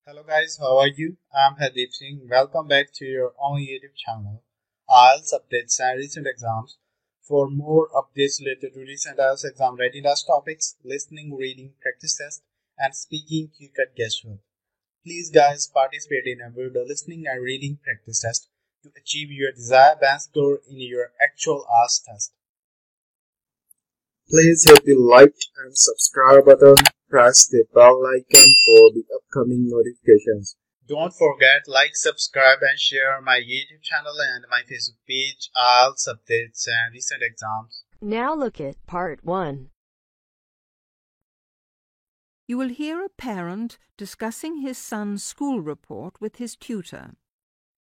Hello guys, how are you? I'm Hardeep Singh. Welcome back to your own YouTube channel, IELTS updates and recent exams. For more updates related to recent IELTS exam readiness topics, listening, reading, practice test, and speaking quick guesswork. Please guys participate in a listening and reading practice test to achieve your desired band score in your actual IELTS test. Please hit the like and subscribe button. Press the bell icon for the upcoming notifications. Don't forget like, subscribe and share my YouTube channel and my Facebook page, IELTS updates and recent exams. Now look at Part 1. You will hear a parent discussing his son's school report with his tutor.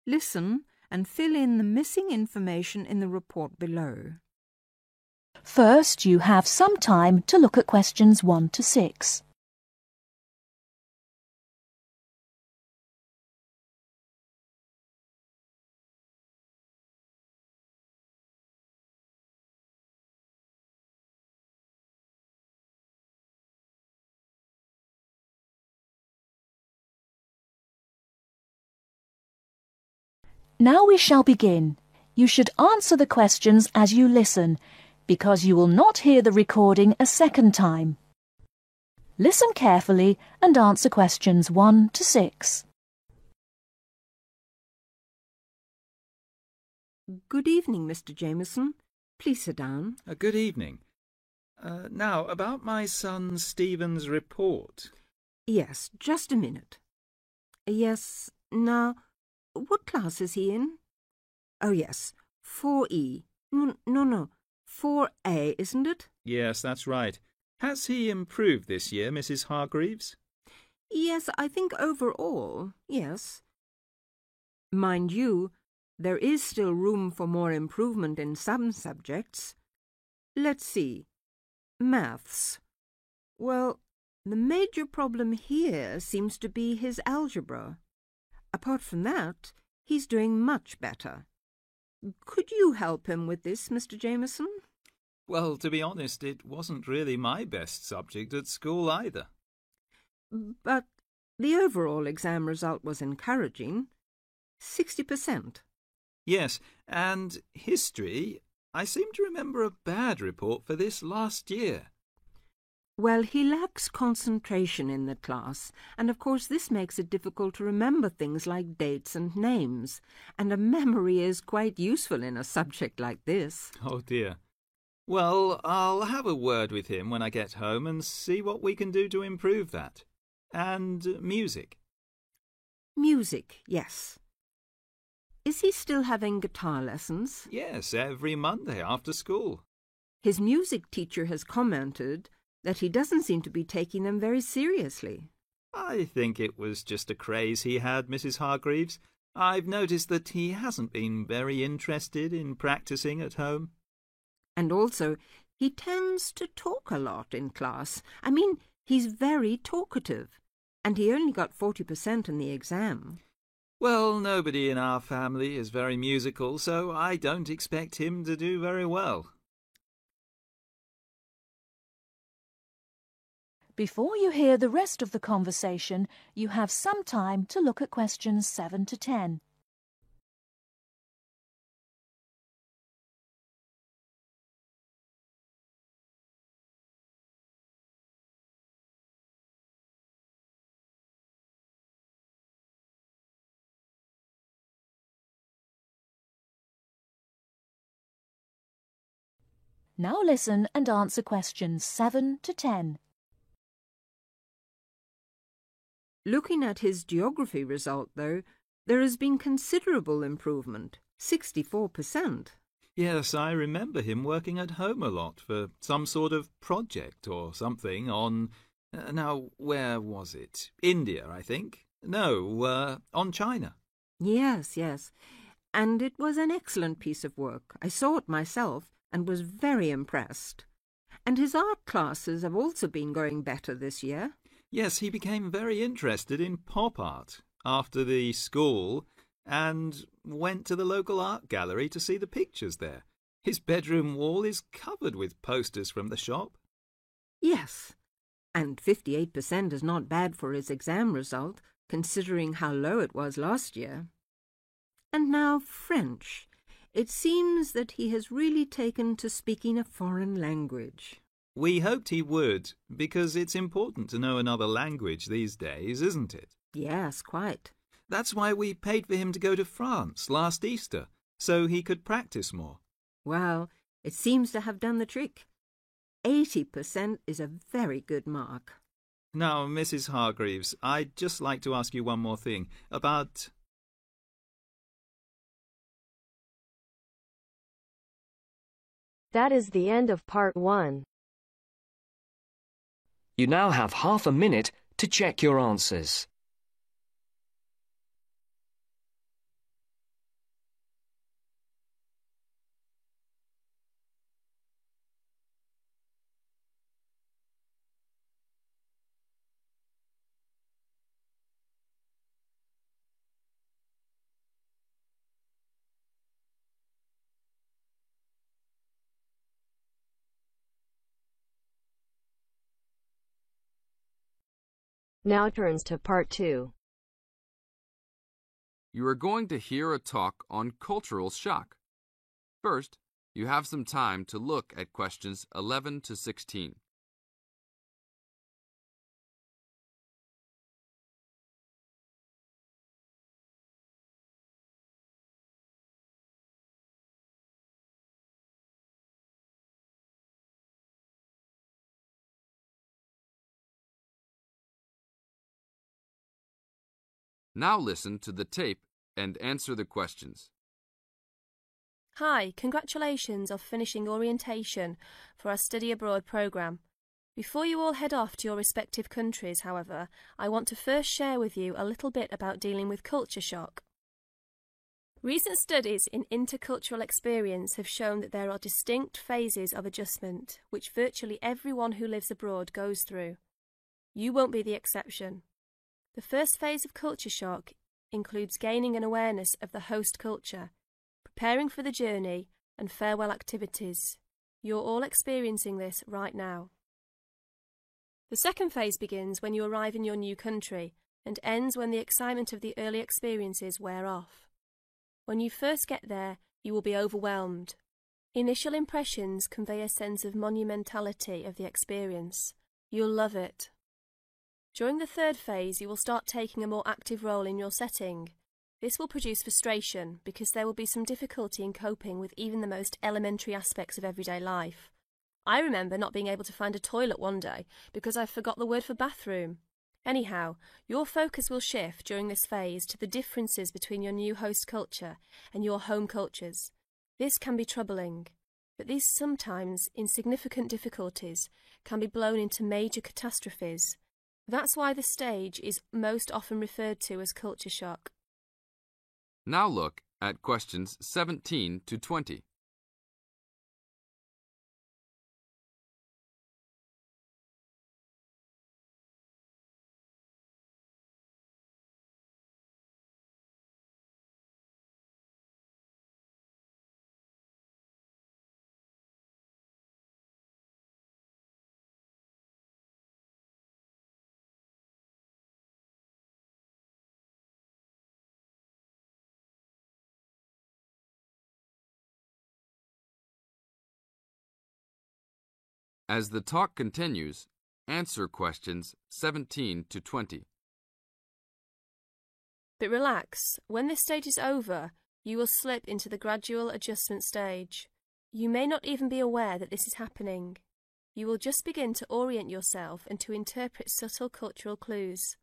Listen and fill in the missing information in the report below. First, you have some time to look at questions 1 to 6. Now we shall begin. You should answer the questions as you listen, because you will not hear the recording a second time. Listen carefully and answer questions 1 to 6. Good evening, Mr. Jameson. Please sit down. Good evening. Now, about my son Stephen's report. Yes, just a minute. Yes, now, what class is he in? Oh, yes, 4E. No, 4A, isn't it? Yes, that's right. Has he improved this year, Mrs. Hargreaves? Yes, I think overall, yes. Mind you, there is still room for more improvement in some subjects. Let's see. Maths. Well, the major problem here seems to be his algebra. Apart from that, he's doing much better. Could you help him with this, Mr. Jameson? Well, to be honest, it wasn't really my best subject at school either. But the overall exam result was encouraging. 60%. Yes, and history, I seem to remember a bad report for this last year. Well, he lacks concentration in the class, and of course this makes it difficult to remember things like dates and names, and a memory is quite useful in a subject like this. Oh dear. Well, I'll have a word with him when I get home and see what we can do to improve that. And music. Music, yes. Is he still having guitar lessons? Yes, every Monday after school. His music teacher has commented that he doesn't seem to be taking them very seriously. I think it was just a craze he had, Mrs. Hargreaves. I've noticed that he hasn't been very interested in practicing at home. And also, he tends to talk a lot in class. I mean, he's very talkative, and he only got 40% in the exam. Well, nobody in our family is very musical, so I don't expect him to do very well. Before you hear the rest of the conversation, you have some time to look at questions 7 to 10. Now listen and answer questions 7 to 10. Looking at his geography result, though, there has been considerable improvement, 64%. Yes, I remember him working at home a lot for some sort of project or something on... now, where was it? India, I think. No, on China. Yes. And it was an excellent piece of work. I saw it myself and was very impressed. And his art classes have also been going better this year. Yes, he became very interested in pop art after the school and went to the local art gallery to see the pictures there. His bedroom wall is covered with posters from the shop. Yes, and 58% is not bad for his exam result, considering how low it was last year. And now French. It seems that he has really taken to speaking a foreign language. We hoped he would, because it's important to know another language these days, isn't it? Yes, quite. That's why we paid for him to go to France last Easter, so he could practice more. Well, it seems to have done the trick. 80% is a very good mark. Now, Mrs. Hargreaves, I'd just like to ask you one more thing about... That is the end of part 1. You now have half a minute to check your answers. Now turns to part 2. You are going to hear a talk on cultural shock. First, you have some time to look at questions 11 to 16. Now listen to the tape and answer the questions. Hi, congratulations on finishing orientation for our study abroad programme. Before you all head off to your respective countries, however, I want to first share with you a little bit about dealing with culture shock. Recent studies in intercultural experience have shown that there are distinct phases of adjustment which virtually everyone who lives abroad goes through. You won't be the exception. The first phase of culture shock includes gaining an awareness of the host culture, preparing for the journey, and farewell activities. You're all experiencing this right now. The second phase begins when you arrive in your new country and ends when the excitement of the early experiences wear off. When you first get there, you will be overwhelmed. Initial impressions convey a sense of monumentality of the experience. You'll love it. During the third phase, you will start taking a more active role in your setting. This will produce frustration because there will be some difficulty in coping with even the most elementary aspects of everyday life. I remember not being able to find a toilet one day because I forgot the word for bathroom. Anyhow, your focus will shift during this phase to the differences between your new host culture and your home cultures. This can be troubling, but these sometimes insignificant difficulties can be blown into major catastrophes. That's why this stage is most often referred to as culture shock. Now look at questions 17 to 20. As the talk continues, answer questions 17 to 20. But relax, when this stage is over, you will slip into the gradual adjustment stage. You may not even be aware that this is happening. You will just begin to orient yourself and to interpret subtle cultural clues.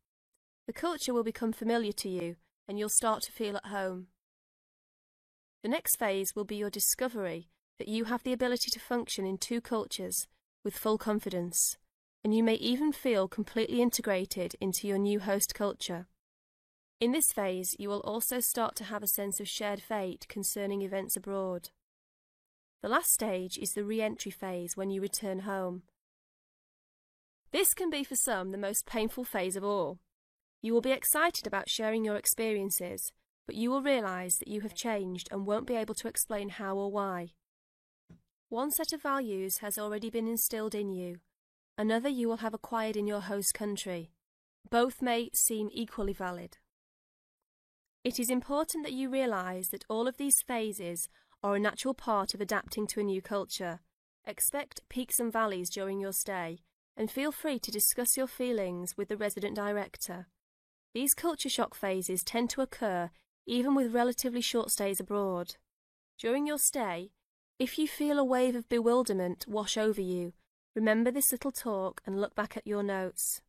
The culture will become familiar to you, and you'll start to feel at home. The next phase will be your discovery that you have the ability to function in two cultures with full confidence, and you may even feel completely integrated into your new host culture. In this phase, you will also start to have a sense of shared fate concerning events abroad. The last stage is the re-entry phase when you return home. This can be for some the most painful phase of all. You will be excited about sharing your experiences, but you will realise that you have changed and won't be able to explain how or why. One set of values has already been instilled in you. Another you will have acquired in your host country. Both may seem equally valid. It is important that you realise that all of these phases are a natural part of adapting to a new culture. Expect peaks and valleys during your stay, and feel free to discuss your feelings with the resident director. These culture shock phases tend to occur even with relatively short stays abroad. During your stay, if you feel a wave of bewilderment wash over you, remember this little talk and look back at your notes.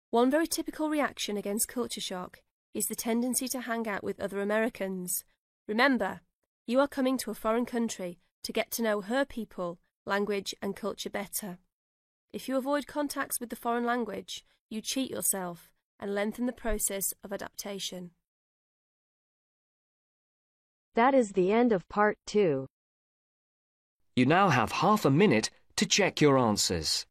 One very typical reaction against culture shock is the tendency to hang out with other Americans. Remember, you are coming to a foreign country to get to know her people, language and culture better. If you avoid contacts with the foreign language, you cheat yourself and lengthen the process of adaptation. That is the end of part 2. You now have half a minute to check your answers.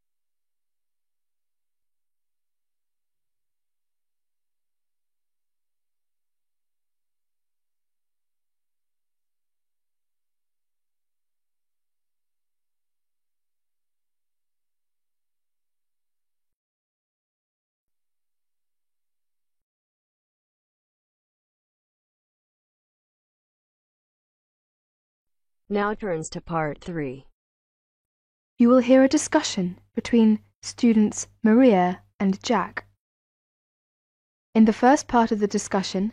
Now turns to part 3. You will hear a discussion between students Maria and Jack. In the first part of the discussion,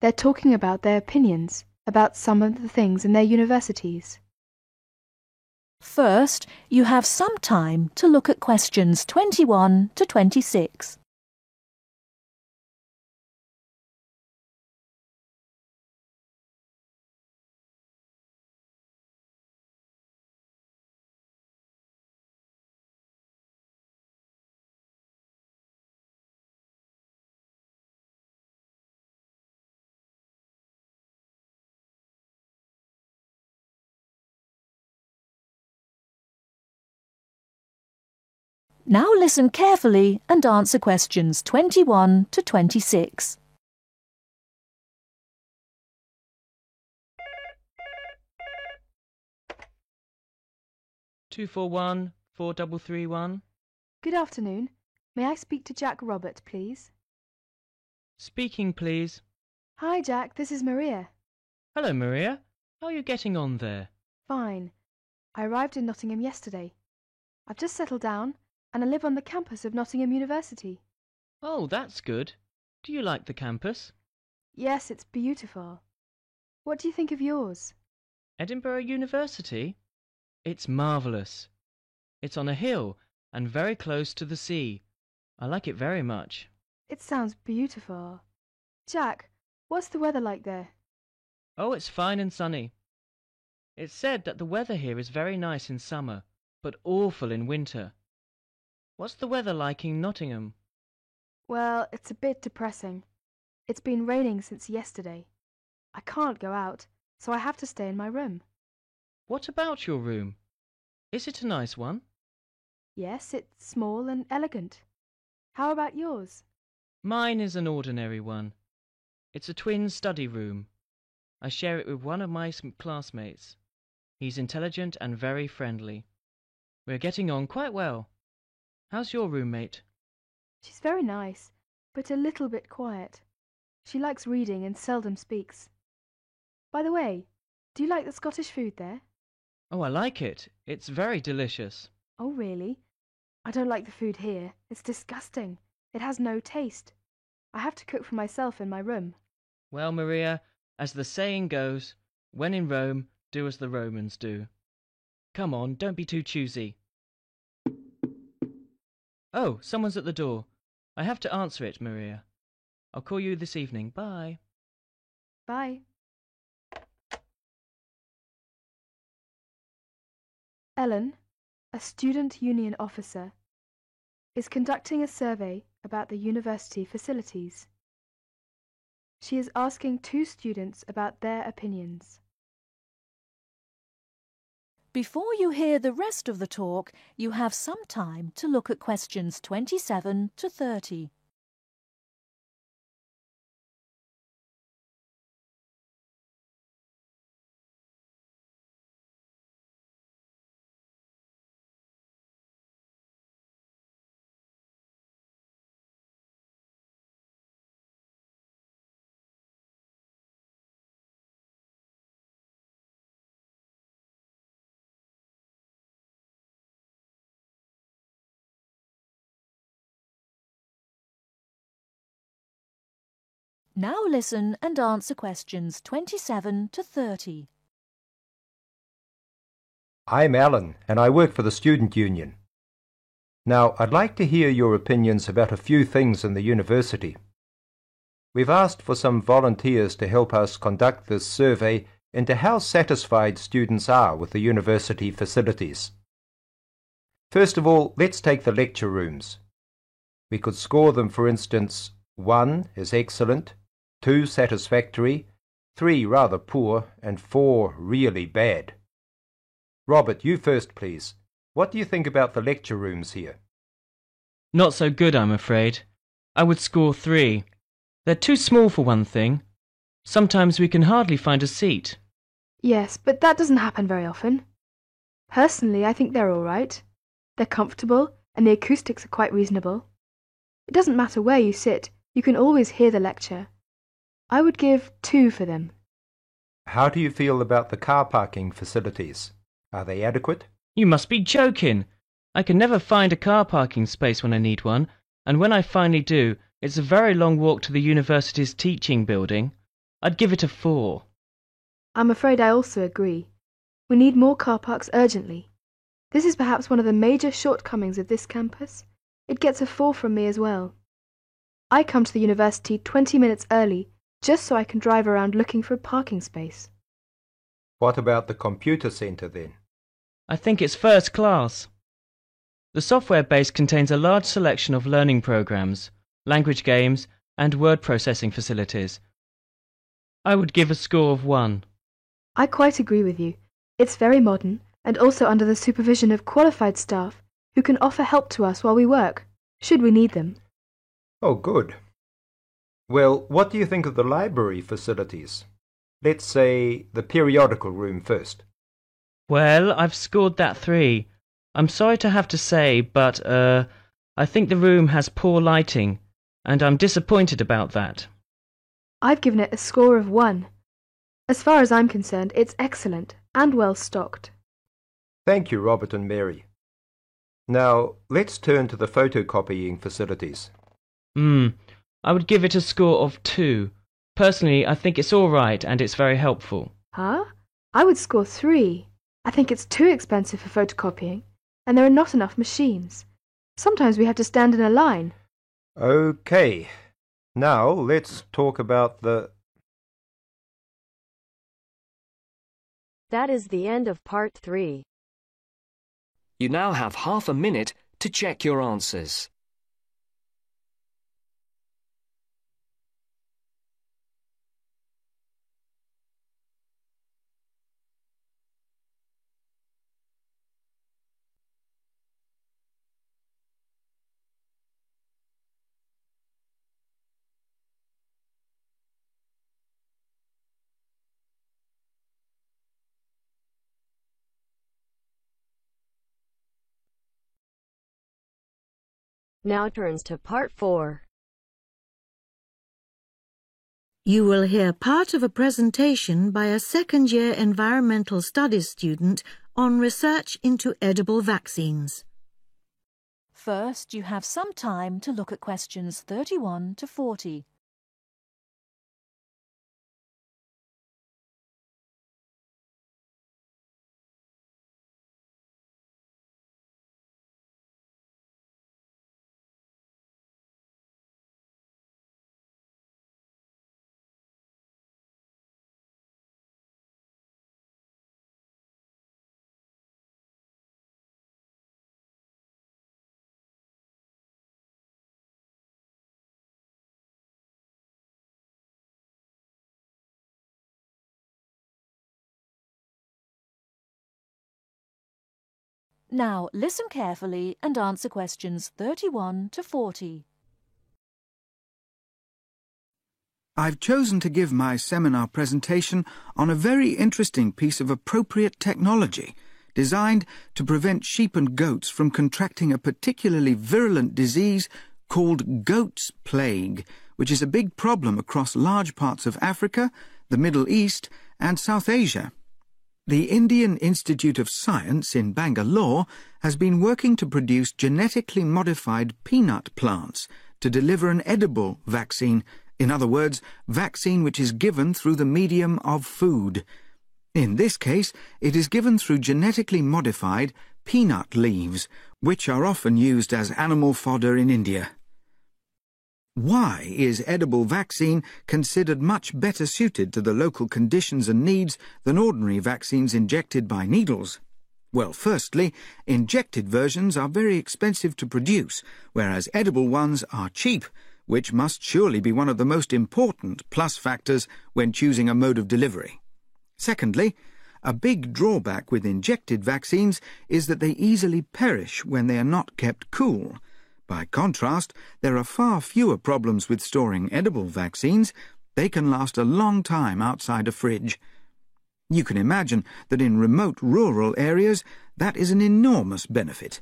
they're talking about their opinions about some of the things in their universities. First, you have some time to look at questions 21 to 26. Now listen carefully and answer questions 21 to 26. Two four one 4331. Good afternoon. May I speak to Jack Robert, please? Speaking, please. Hi, Jack. This is Maria. Hello, Maria. How are you getting on there? Fine. I arrived in Nottingham yesterday. I've just settled down, and I live on the campus of Nottingham University. Oh, that's good. Do you like the campus? Yes, it's beautiful. What do you think of yours? Edinburgh University? It's marvellous. It's on a hill and very close to the sea. I like it very much. It sounds beautiful. Jack, what's the weather like there? Oh, it's fine and sunny. It's said that the weather here is very nice in summer, but awful in winter. What's the weather like in Nottingham? Well, it's a bit depressing. It's been raining since yesterday. I can't go out, so I have to stay in my room. What about your room? Is it a nice one? Yes, it's small and elegant. How about yours? Mine is an ordinary one. It's a twin study room. I share it with one of my classmates. He's intelligent and very friendly. We're getting on quite well. How's your roommate? She's very nice, but a little bit quiet. She likes reading and seldom speaks. By the way, do you like the Scottish food there? Oh, I like it. It's very delicious. Oh, really? I don't like the food here. It's disgusting. It has no taste. I have to cook for myself in my room. Well, Maria, as the saying goes, when in Rome, do as the Romans do. Come on, don't be too choosy. Oh, someone's at the door. I have to answer it, Maria. I'll call you this evening. Bye. Bye. Ellen, a student union officer, is conducting a survey about the university facilities. She is asking 2 students about their opinions. Before you hear the rest of the talk, you have some time to look at questions 27 to 30. Now listen and answer questions 27 to 30. I'm Alan, and I work for the Student Union. Now, I'd like to hear your opinions about a few things in the university. We've asked for some volunteers to help us conduct this survey into how satisfied students are with the university facilities. First of all, let's take the lecture rooms. We could score them, for instance, 1 is excellent, 2 satisfactory, 3 rather poor, and 4 really bad. Robert, you first, please. What do you think about the lecture rooms here? Not so good, I'm afraid. I would score 3. They're too small for one thing. Sometimes we can hardly find a seat. Yes, but that doesn't happen very often. Personally, I think they're all right. They're comfortable, and the acoustics are quite reasonable. It doesn't matter where you sit, you can always hear the lecture. I would give 2 for them. How do you feel about the car parking facilities? Are they adequate? You must be joking. I can never find a car parking space when I need one, and when I finally do, it's a very long walk to the university's teaching building. I'd give it a 4. I'm afraid I also agree. We need more car parks urgently. This is perhaps one of the major shortcomings of this campus. It gets a 4 from me as well. I come to the university 20 minutes early just so I can drive around looking for a parking space. What about the computer centre then? I think it's first class. The software base contains a large selection of learning programs, language games, and word processing facilities. I would give a score of 1. I quite agree with you. It's very modern and also under the supervision of qualified staff who can offer help to us while we work, should we need them. Oh, good. Well, what do you think of the library facilities? Let's say the periodical room first. Well, I've scored that 3. I'm sorry to have to say, but, I think the room has poor lighting, and I'm disappointed about that. I've given it a score of 1. As far as I'm concerned, it's excellent and well stocked. Thank you, Robert and Mary. Now, let's turn to the photocopying facilities. I would give it a score of 2. Personally, I think it's all right and it's very helpful. Huh? I would score 3. I think it's too expensive for photocopying, and there are not enough machines. Sometimes we have to stand in a line. Okay. Now, let's talk about the... That is the end of part 3. You now have half a minute to check your answers. Now turns to part 4. You will hear part of a presentation by a second-year environmental studies student on research into edible vaccines. First, you have some time to look at questions 31 to 40. Now listen carefully and answer questions 31 to 40. I've chosen to give my seminar presentation on a very interesting piece of appropriate technology designed to prevent sheep and goats from contracting a particularly virulent disease called goat's plague, which is a big problem across large parts of Africa, the Middle East, and South Asia. The Indian Institute of Science in Bangalore has been working to produce genetically modified peanut plants to deliver an edible vaccine In other words, vaccine which is given through the medium of food. In this case, it is given through genetically modified peanut leaves, which are often used as animal fodder in India. Why is edible vaccine considered much better suited to the local conditions and needs than ordinary vaccines injected by needles? Well, firstly, injected versions are very expensive to produce, whereas edible ones are cheap, which must surely be one of the most important plus factors when choosing a mode of delivery. Secondly, a big drawback with injected vaccines is that they easily perish when they are not kept cool. By contrast, there are far fewer problems with storing edible vaccines. They can last a long time outside a fridge. You can imagine that in remote rural areas, that is an enormous benefit.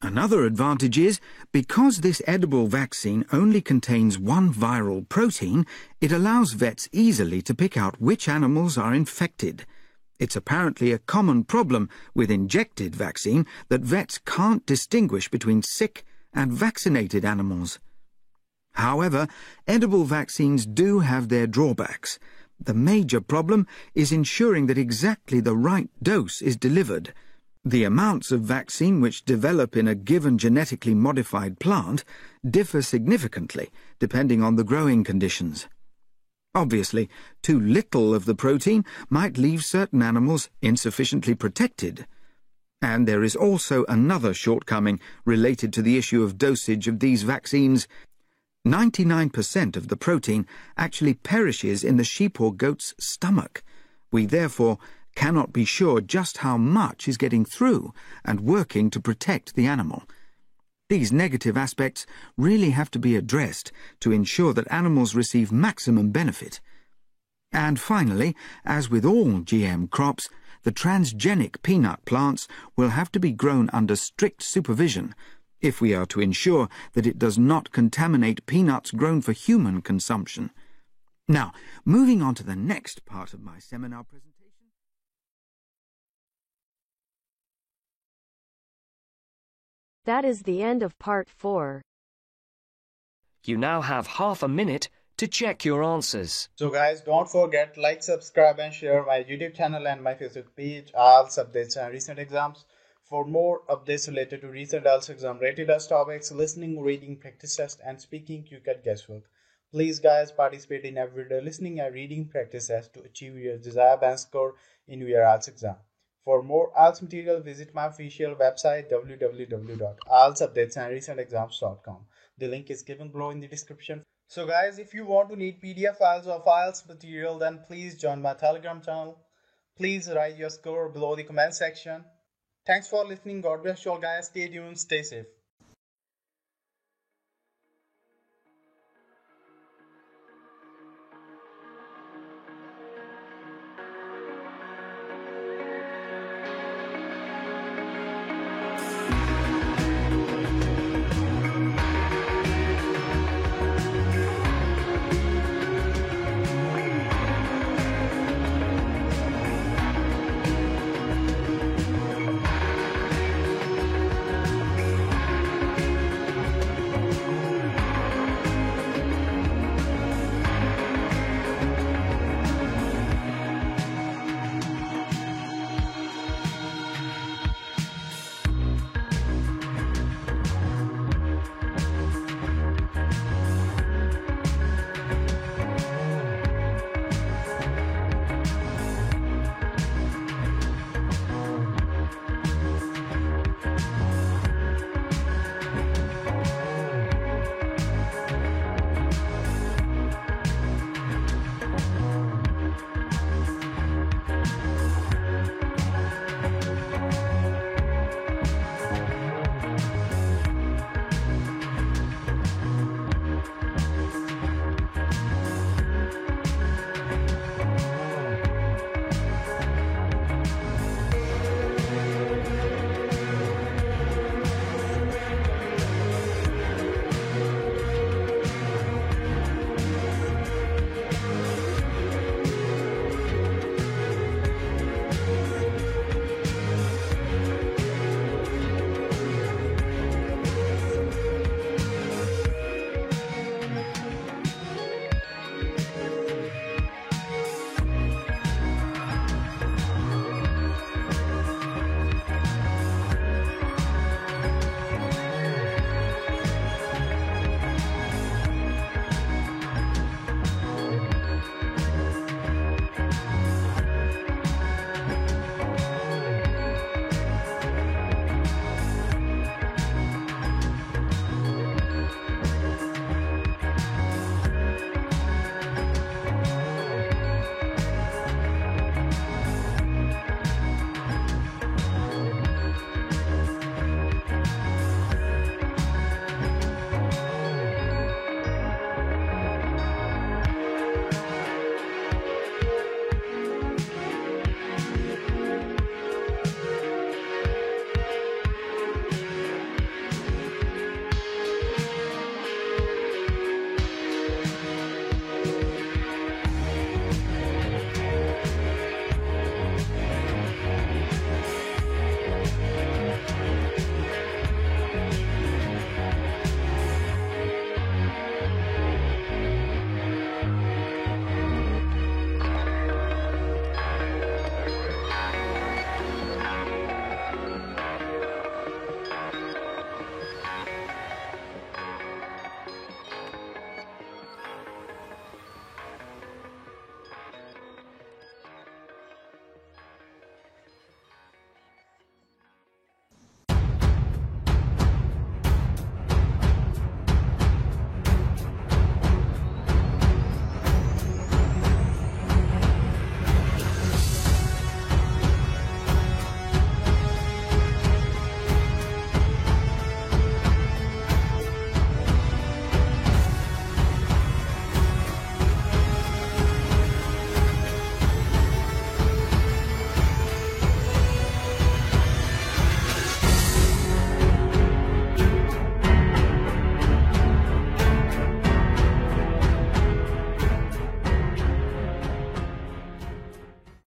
Another advantage is, because this edible vaccine only contains one viral protein, it allows vets easily to pick out which animals are infected. It's apparently a common problem with injected vaccine that vets can't distinguish between sick and vaccinated animals. However, edible vaccines do have their drawbacks. The major problem is ensuring that exactly the right dose is delivered. The amounts of vaccine which develop in a given genetically modified plant differ significantly depending on the growing conditions. Obviously, too little of the protein might leave certain animals insufficiently protected. And there is also another shortcoming related to the issue of dosage of these vaccines. 99% of the protein actually perishes in the sheep or goat's stomach. We therefore cannot be sure just how much is getting through and working to protect the animal. These negative aspects really have to be addressed to ensure that animals receive maximum benefit. And finally, as with all GM crops, the transgenic peanut plants will have to be grown under strict supervision if we are to ensure that it does not contaminate peanuts grown for human consumption. Now, moving on to the next part of my seminar presentation. That is the end of part 4. You now have half a minute to check your answers. So guys, don't forget like, subscribe and share my YouTube channel and my Facebook page, IELTS updates and recent exams. For more updates related to recent IELTS exam rated as topics, listening, reading, practice test and speaking QCAT guesswork. Please guys, participate in every day listening and reading practice test to achieve your desired band score in your IELTS exam. For more IELTS material, visit my official website www.ieltsupdatesandrecentexams.com. The link is given below in the description. So guys, if you want to need PDF files of IELTS material, then please join my Telegram channel. Please write your score below the comment section. Thanks for listening. God bless you all guys. Stay tuned. Stay safe.